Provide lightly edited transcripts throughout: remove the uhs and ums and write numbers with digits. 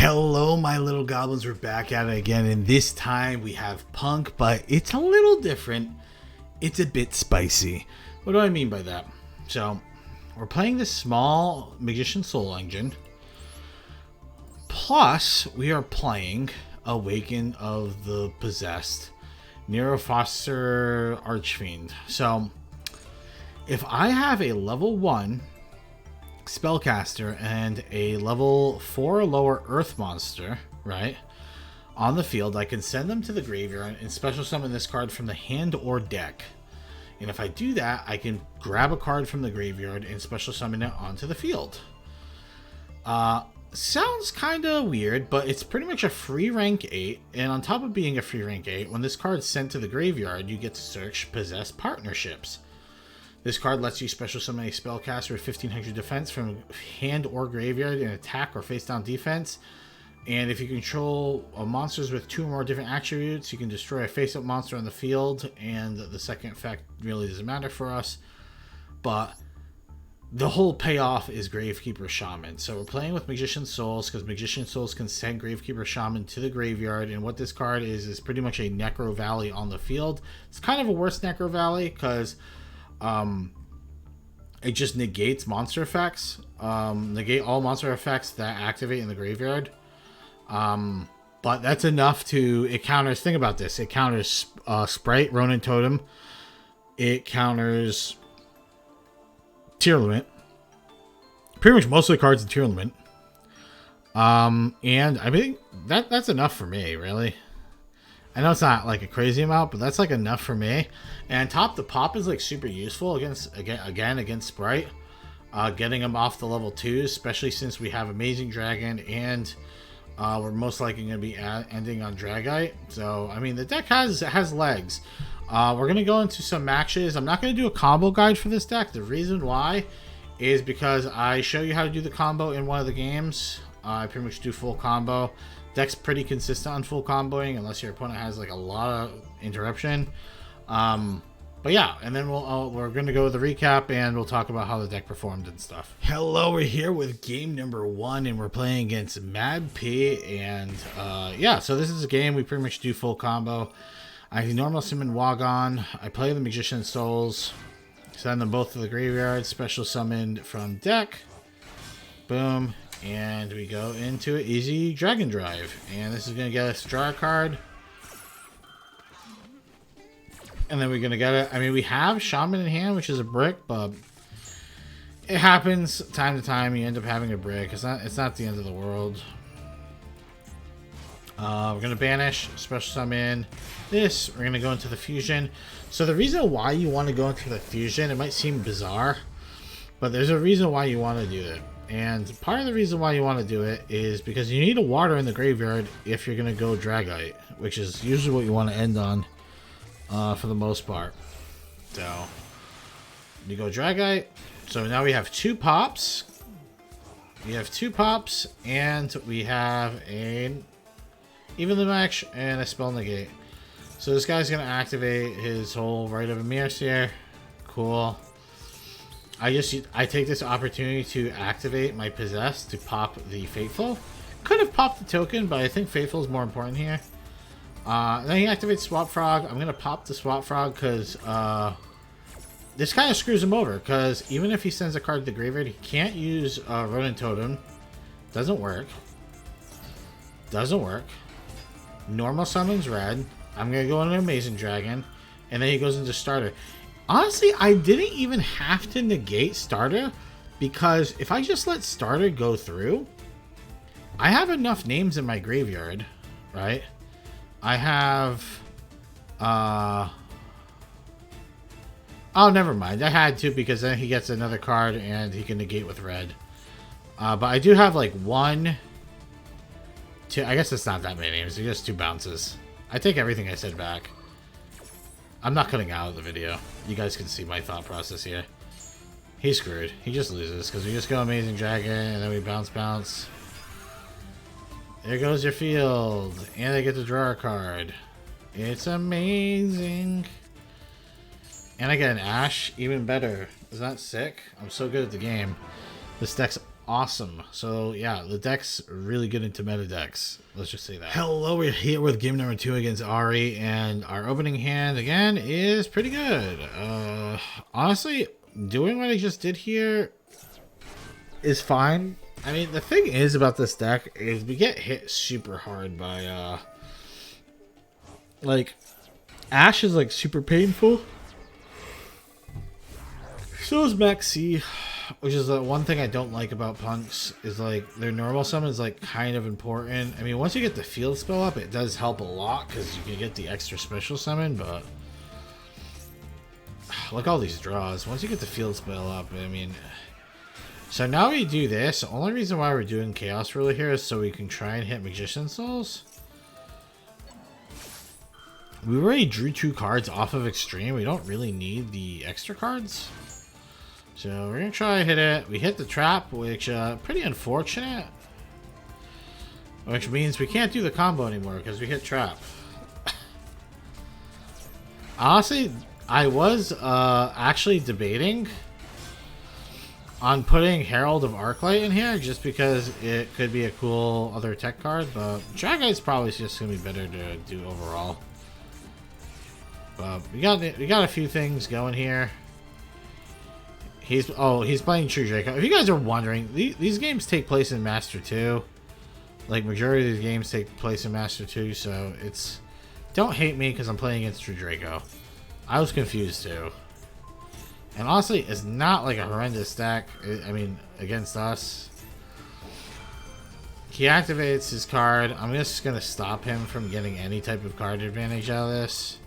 Hello, my little goblins. We're back at it again, and this time we have Punk, but it's a little different. It's a bit spicy. What do I mean by that? So, we're playing this small Magician Soul engine, plus we are playing Awaken of the Possessed, Nero Foster Archfiend. So, if I have a level 1 spellcaster and a level 4 or lower earth monster, right, on the field, I can send them to the graveyard and special summon this card from the hand or deck. And if I do that, I can grab a card from the graveyard and special summon it onto the field. Sounds kind of weird, but it's pretty much a free rank 8. And on top of being a free rank 8, when this card's sent to the graveyard, you get to search Possessed Partnerships. This card lets you special summon a spellcaster with 1500 defense from hand or graveyard in attack or face down defense. And if you control monsters with 2 or more different attributes, you can destroy a face up monster on the field. And the second effect really doesn't matter for us. But the whole payoff is Gravekeeper Shaman. So we're playing with Magician Souls because Magician Souls can send Gravekeeper Shaman to the graveyard. And what this card is pretty much a Necro Valley on the field. It's kind of a worse Necro Valley because it just negates monster effects. Negate all monster effects that activate in the graveyard. But that's enough to... It counters... Think about this. It counters Sprite, Ronin Totem. It counters Tier Limit. Pretty much most of the cards in Tier Limit. And I think that's enough for me, really. I know it's not like a crazy amount, but that's like enough for me. And top, the pop is like super useful against Sprite. Getting him off the level 2s, especially since we have Amazing Dragon and we're most likely going to be ending on Dragite. So, I mean, the deck has legs. We're going to go into some matches. I'm not going to do a combo guide for this deck. The reason why is because I show you how to do the combo in one of the games. I pretty much do full combo. Deck's pretty consistent on full comboing unless your opponent has like a lot of interruption. But yeah, and then we're going to go with the recap and we'll talk about how the deck performed and stuff. Hello, we're here with game number 1 and we're playing against MadP. And yeah, so this is a game we pretty much do full combo. I normal summon Wagon. I play the Magician Souls. Send them both to the graveyard. Special summon from deck. Boom. And we go into an easy Dragon Drive. And this is going to get us draw a card. And then we're going to get it. I mean, we have Shaman in hand, which is a brick, but it happens time to time. You end up having a brick. It's not the end of the world. We're going to banish, special summon this. We're going to go into the fusion. So the reason why you want to go into the fusion, it might seem bizarre, but there's a reason why you want to do it. And part of the reason why you want to do it is because you need a water in the graveyard if you're going to go Dragite, which is usually what you want to end on for the most part. So, you go Dragite. So now we have 2 pops. We have 2 pops, and we have an Evenly Match and a Spell Negate. So this guy's going to activate his whole Rite of Emirs here. Cool. I take this opportunity to activate my Possessed to pop the Fateful. Could have popped the token, but I think Fateful is more important here. Then he activates Swap Frog. I'm going to pop the Swap Frog because this kind of screws him over. Because even if he sends a card to the graveyard, he can't use Ronin Totem. Doesn't work. Doesn't work. Normal summons red. I'm going to go into Amazing Dragon. And then he goes into Starter. Honestly, I didn't even have to negate Starter, because if I just let Starter go through, I have enough names in my graveyard, right? I have, oh, never mind. I had to, because then he gets another card and he can negate with red. But I do have like 1, 2, I guess it's not that many names. It's just 2 bounces. I take everything I said back. I'm not cutting out of the video. You guys can see my thought process here. He's screwed. He just loses because we just go Amazing Dragon and then we bounce. There goes your field. And I get to draw a card. It's amazing. And I get an Ash. Even better. Is that sick? I'm so good at the game. This deck's awesome. So yeah, the deck's really good into meta decks. Let's just say that. Hello, we're here with game number 2 against Ari, and our opening hand again is pretty good. Honestly, doing what I just did here is fine. I mean, the thing is about this deck is we get hit super hard by like Ash is like super painful. So is Maxi, which is the one thing I don't like about punks, is like their normal summon is like kind of important. I mean, once you get the field spell up, it does help a lot because you can get the extra special summon, but look at all these draws. Once you get the field spell up, I mean, so now we do this. The only reason why we're doing Chaos Ruler here is so we can try and hit Magician Souls. We already drew 2 cards off of Extreme. We don't really need the extra cards. So we're going to try and hit it. We hit the trap, which pretty unfortunate. Which means we can't do the combo anymore because we hit trap. Honestly, I was actually debating on putting Herald of Arclight in here just because it could be a cool other tech card, but Dragite's probably just going to be better to do overall. But we got a few things going here. He's playing True Draco. If you guys are wondering, these games take place in Master 2. Like, majority of these games take place in Master 2, so it's... Don't hate me because I'm playing against True Draco. I was confused too. And honestly, it's not like a horrendous deck, I mean, against us. He activates his card. I'm just going to stop him from getting any type of card advantage out of this.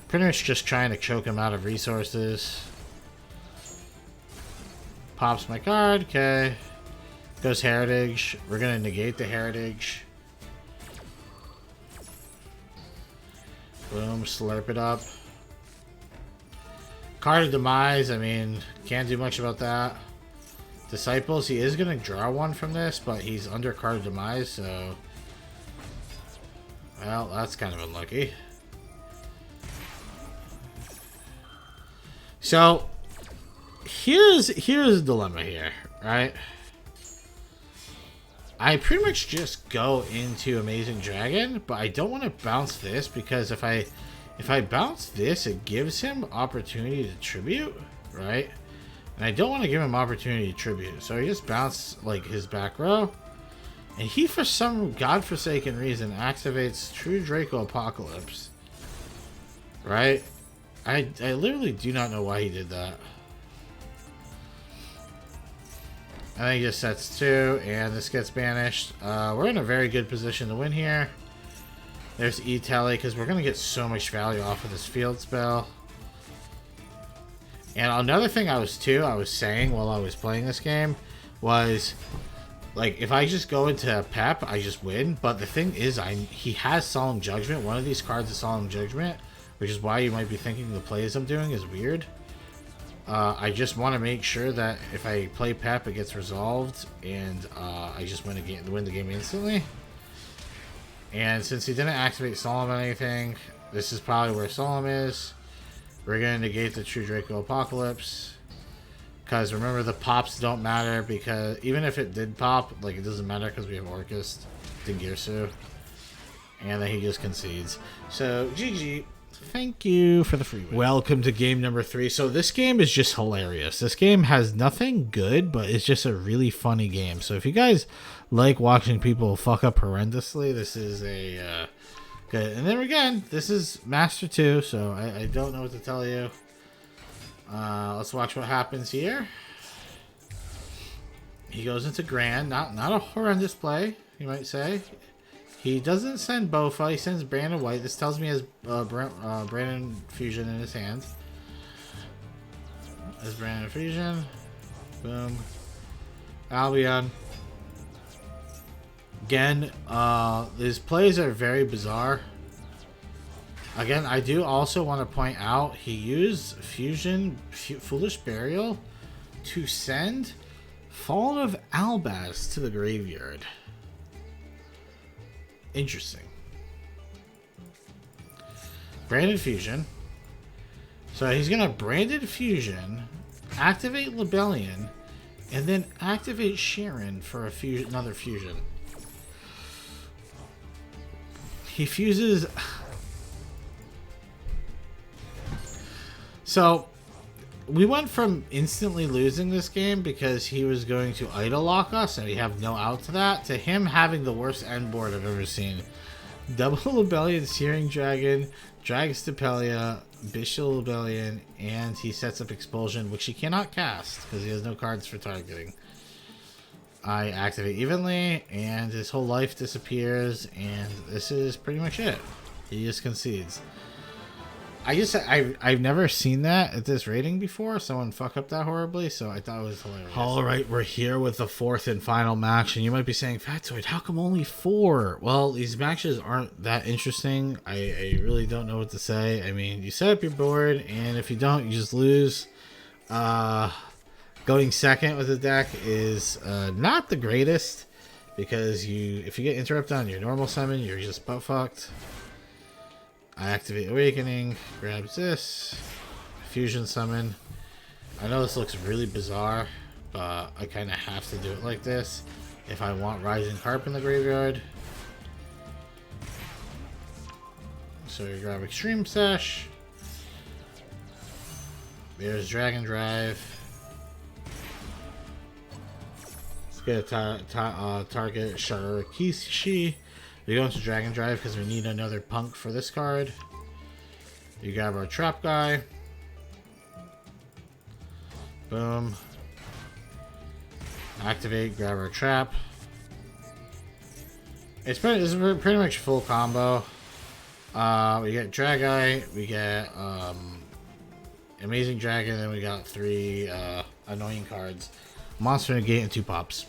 Pretty much just trying to choke him out of resources. Pops my card. Okay. Goes Heritage. We're going to negate the Heritage. Boom. Slurp it up. Card of Demise. I mean, can't do much about that. Disciples. He is going to draw one from this, but he's under Card of Demise, so... Well, that's kind of unlucky. So, here's a dilemma here, right? I pretty much just go into Amazing Dragon, but I don't want to bounce this because if I bounce this, it gives him opportunity to tribute, right? And I don't want to give him opportunity to tribute, so I just bounce like his back row, and he for some godforsaken reason activates True Draco Apocalypse, right? I literally do not know why he did that. And then he just sets 2, and this gets banished. We're in a very good position to win here. There's E-Tele, because we're going to get so much value off of this field spell. And another thing I was saying while I was playing this game was, like, if I just go into Pep, I just win. But the thing is, he has Solemn Judgment. One of these cards is Solemn Judgment, which is why you might be thinking the plays I'm doing is weird. I just want to make sure that if I play Pep, it gets resolved, and I just win the game instantly. And since he didn't activate Solemn or anything, this is probably where Solemn is. We're going to negate the True Draco Apocalypse. Because remember, the pops don't matter, because even if it did pop, like, it doesn't matter because we have Orcust, Dingirsu. And then he just concedes. So, GG. Thank you for the free win. Welcome to game number 3. So this game is just hilarious. This game has nothing good, but it's just a really funny game. So if you guys like watching people fuck up horrendously, this is a good. And then again, this is Master 2, so I don't know what to tell you. Let's watch what happens here. He goes into Grand. Not a horrendous play, you might say. He doesn't send Bofa, he sends Brandon White. This tells me he has Brandon Fusion in his hand. There's Brandon Fusion. Boom. Albion. Again, his plays are very bizarre. Again, I do also want to point out he used Fusion, Foolish Burial to send Fallen of Albaz to the graveyard. Interesting. Branded Fusion. So he's going to Branded Fusion, activate Lebellion, and then activate Sharon for another fusion. He fuses. So we went from instantly losing this game because he was going to idol lock us and we have no out to that, to him having the worst end board I've ever seen. Double Lebellion, Searing Dragon, Drags Stapelia, Bishop Lebellion, and he sets up Expulsion, which he cannot cast because he has no cards for targeting. I activate Evenly, and his whole life disappears, and this is pretty much it. He just concedes. I've never seen that at this rating before. Someone fuck up that horribly, so I thought it was hilarious. All right, we're here with the fourth and final match, and you might be saying, Factoid, how come only 4? Well, these matches aren't that interesting. I really don't know what to say. I mean, you set up your board, and if you don't, you just lose. Going second with the deck is not the greatest, because if you get interrupted on your normal summon, you're just butt fucked. I activate Awakening, grabs this, Fusion Summon. I know this looks really bizarre, but I kind of have to do it like this if I want Rising Harp in the graveyard. So you grab Extreme Sesh. There's Dragon Drive. Let's get a target Sharakishi. We go into Dragon Drive because we need another Punk for this card. You grab our Trap guy. Boom. Activate, grab our Trap. It's pretty much full combo. We get Drag-Eye, we get Amazing Dragon, and we got 3 annoying cards. Monster Negate and 2 pops.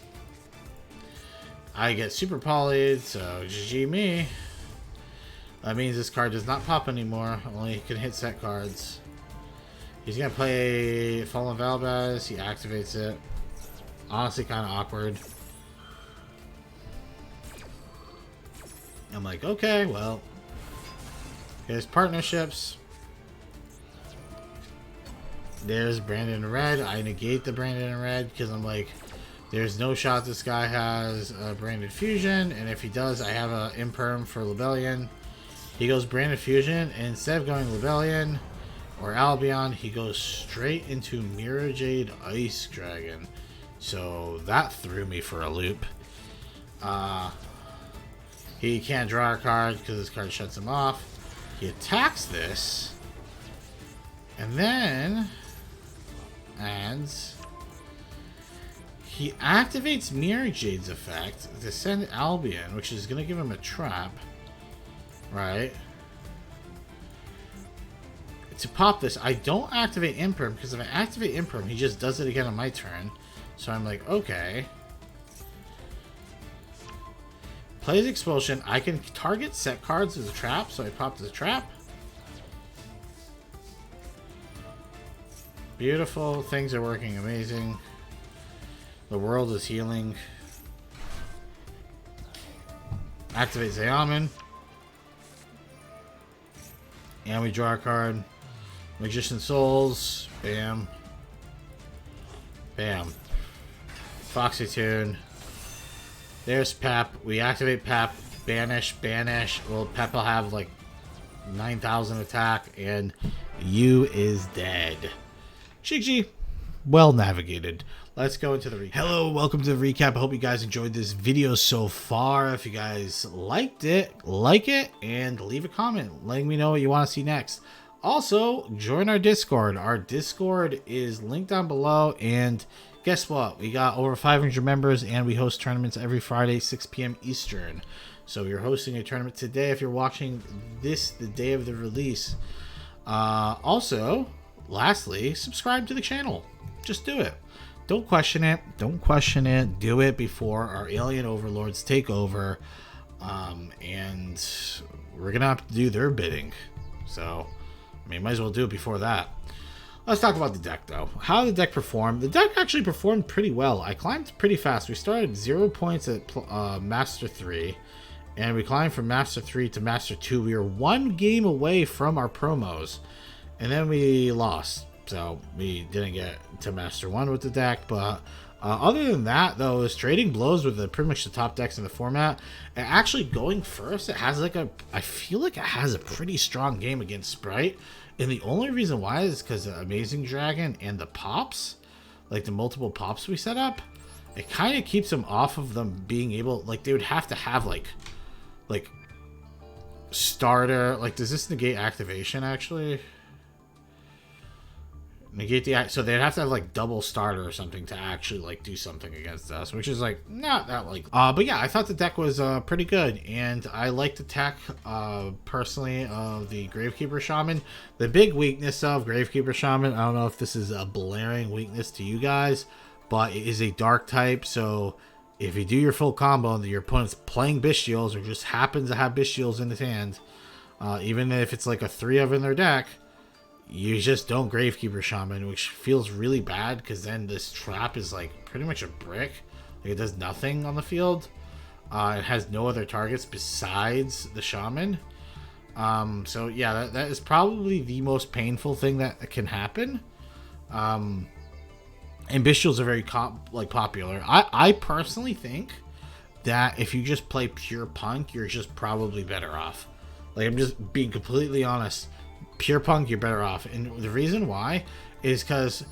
I get super polyed, so GG me. That means this card does not pop anymore. Only can hit set cards. He's gonna play Fallen Valbaz. He activates it. Honestly, kind of awkward. I'm like, okay, well. Here's partnerships. There's Brandon in red. I negate the Brandon in red because I'm like, there's no shot this guy has a Branded Fusion, and if he does, I have a Imperm for Lebellion. He goes Branded Fusion, and instead of going Lebellion or Albion, he goes straight into Mirror Jade Ice Dragon. So that threw me for a loop. He can't draw a card because this card shuts him off. He attacks this, and then he activates Mirror Jade's effect to send Albion, which is going to give him a trap, right? To pop this, I don't activate Imperm, because if I activate Imperm, he just does it again on my turn. So I'm like, okay. Plays Expulsion. I can target set cards as a trap, so I pop the trap. Beautiful. Things are working amazing. The world is healing. Activate Zayaman. And we draw a card. Magician Souls. Bam. Bam. Foxy Tune. There's Pep. We activate Pep. Banish. Banish. Well, Pep will have like 9,000 attack. And you is dead. GG. Well navigated. Let's go into the recap. Hello, welcome to the recap. I hope you guys enjoyed this video so far. If you guys liked it, like it, and leave a comment letting me know what you want to see next. Also, join our Discord. Our Discord is linked down below, and guess what? We got over 500 members, and we host tournaments every Friday, 6 p.m. Eastern. So we're hosting a tournament today if you're watching this the day of the release. Also, lastly, subscribe to the channel. Just do it. Don't question it. Don't question it. Do it before our alien overlords take over. And we're going to have to do their bidding. So, I mean, might as well do it before that. Let's talk about the deck, though. How did the deck perform? The deck actually performed pretty well. I climbed pretty fast. We started 0 points at Master 3. And we climbed from Master 3 to Master 2. We were 1 game away from our promos. And then we lost. So we didn't get to Master 1 with the deck, but Other than that, though, is trading blows with pretty much the top decks in the format. And actually going first, it has like I feel like it has a pretty strong game against Sprite. And the only reason why is because of Amazing Dragon and the pops, like the multiple pops we set up, it kind of keeps them off of them being able, like they would have to have like starter, like does this negate activation actually? Negate the so they'd have to have like double starter or something to actually like do something against us, which is like not that like but yeah, I thought the deck was pretty good, and I like the tech personally of the Gravekeeper Shaman. The big weakness of Gravekeeper Shaman, I don't know if this is a blaring weakness to you guys, but it is a dark type, so if you do your full combo and your opponent's playing Bestials or just happens to have Bestials in his hand, even if it's like a 3 of in their deck, you just don't Gravekeeper Shaman, which feels really bad because then this trap is like pretty much a brick. Like it does nothing on the field. It has no other targets besides the Shaman. So yeah, that is probably the most painful thing that can happen. And Bestials are very popular. I personally think that if you just play pure Punk, you're just probably better off. Like I'm just being completely honest. Pure Punk, you're better off. And the reason why is because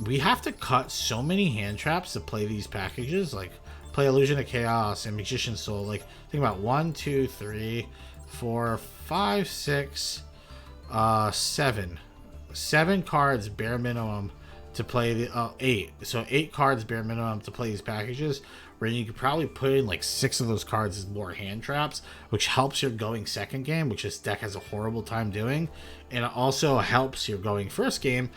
we have to cut so many hand traps to play these packages. Like play Illusion of Chaos and Magician's Soul. Like think about 1, 2, 3, 4, 5, 6, 7. 7 cards bare minimum to play the 8. So 8 cards bare minimum to play these packages, where you could probably put in like 6 of those cards as more hand traps, which helps your going second game, which this deck has a horrible time doing. And it also helps your going first game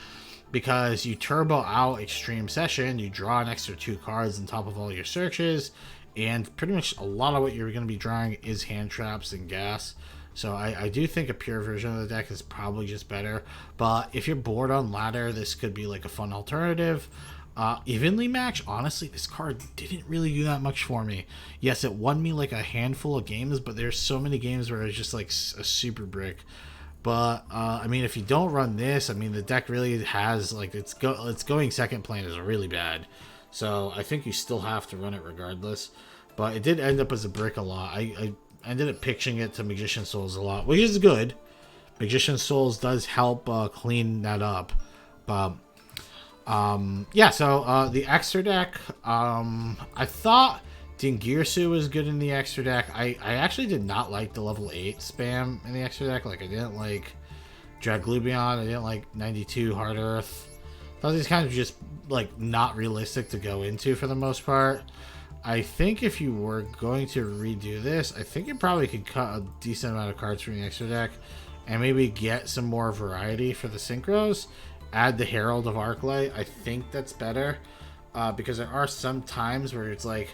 because you turbo out Extreme Session, you draw an extra 2 cards on top of all your searches, and pretty much a lot of what you're going to be drawing is hand traps and gas. So I do think a pure version of the deck is probably just better. But if you're bored on ladder, this could be like a fun alternative. Evenly match, honestly, this card didn't really do that much for me. Yes, it won me like a handful of games, but there's so many games where it's just like a super brick. But I mean, if you don't run this, I mean, the deck really has like its going second plane is really bad. So I think you still have to run it regardless. But it did end up as a brick a lot. I ended up pitching it to Magician Souls a lot, which is good. Magician Souls does help clean that up. But yeah, so the extra deck, I thought Dingirsu was good in the extra deck. I actually did not like the level 8 spam in the extra deck. Like I didn't like Draglubion, I didn't like 92 Hard Earth. I thought these kind of just like not realistic to go into for the most part. I think if you were going to redo this, I think you probably could cut a decent amount of cards from the extra deck and maybe get some more variety for the synchros. Add the Herald of Arclight. I think that's better because there are some times where it's like,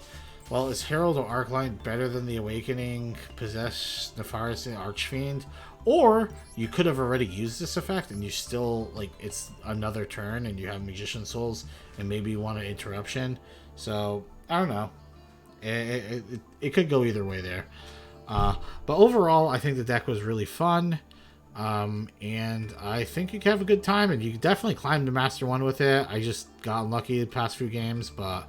well, is Herald of Arclight better than the Awakening, Possess, Nefarious, and Archfiend? Or you could have already used this effect and you still, like, it's another turn and you have Magician Souls and maybe you want an interruption. So, I don't know. It could go either way there. But overall, I think the deck was really fun. And I think you can have a good time, and you can definitely climb to Master 1 with it. I just got unlucky the past few games, but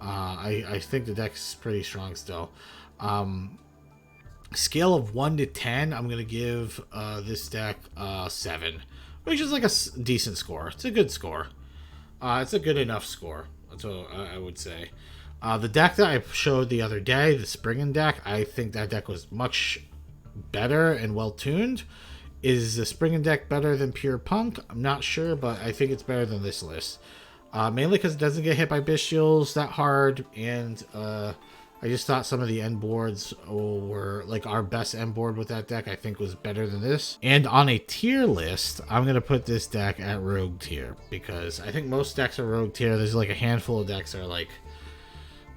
I think the deck's pretty strong still. Scale of 1 to 10, I'm going to give this deck 7, which is like a decent score. It's a good score. It's a good enough score. That's what I would say. The deck that I showed the other day, the Springen deck, I think that deck was much better and well-tuned. Is the Springen deck better than Pure Punk? I'm not sure, but I think it's better than this list. Mainly because it doesn't get hit by Bestials that hard, and I just thought some of the end boards were, like, our best end board with that deck, I think, was better than this. And on a tier list, I'm going to put this deck at Rogue tier, because I think most decks are Rogue tier. There's, like, a handful of decks that are, like,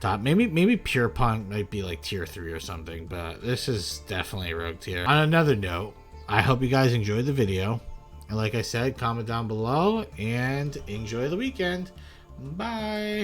top. Maybe Pure Punk might be, like, tier 3 or something, but this is definitely Rogue tier. On another note, I hope you guys enjoyed the video. And like I said, comment down below and enjoy the weekend. Bye.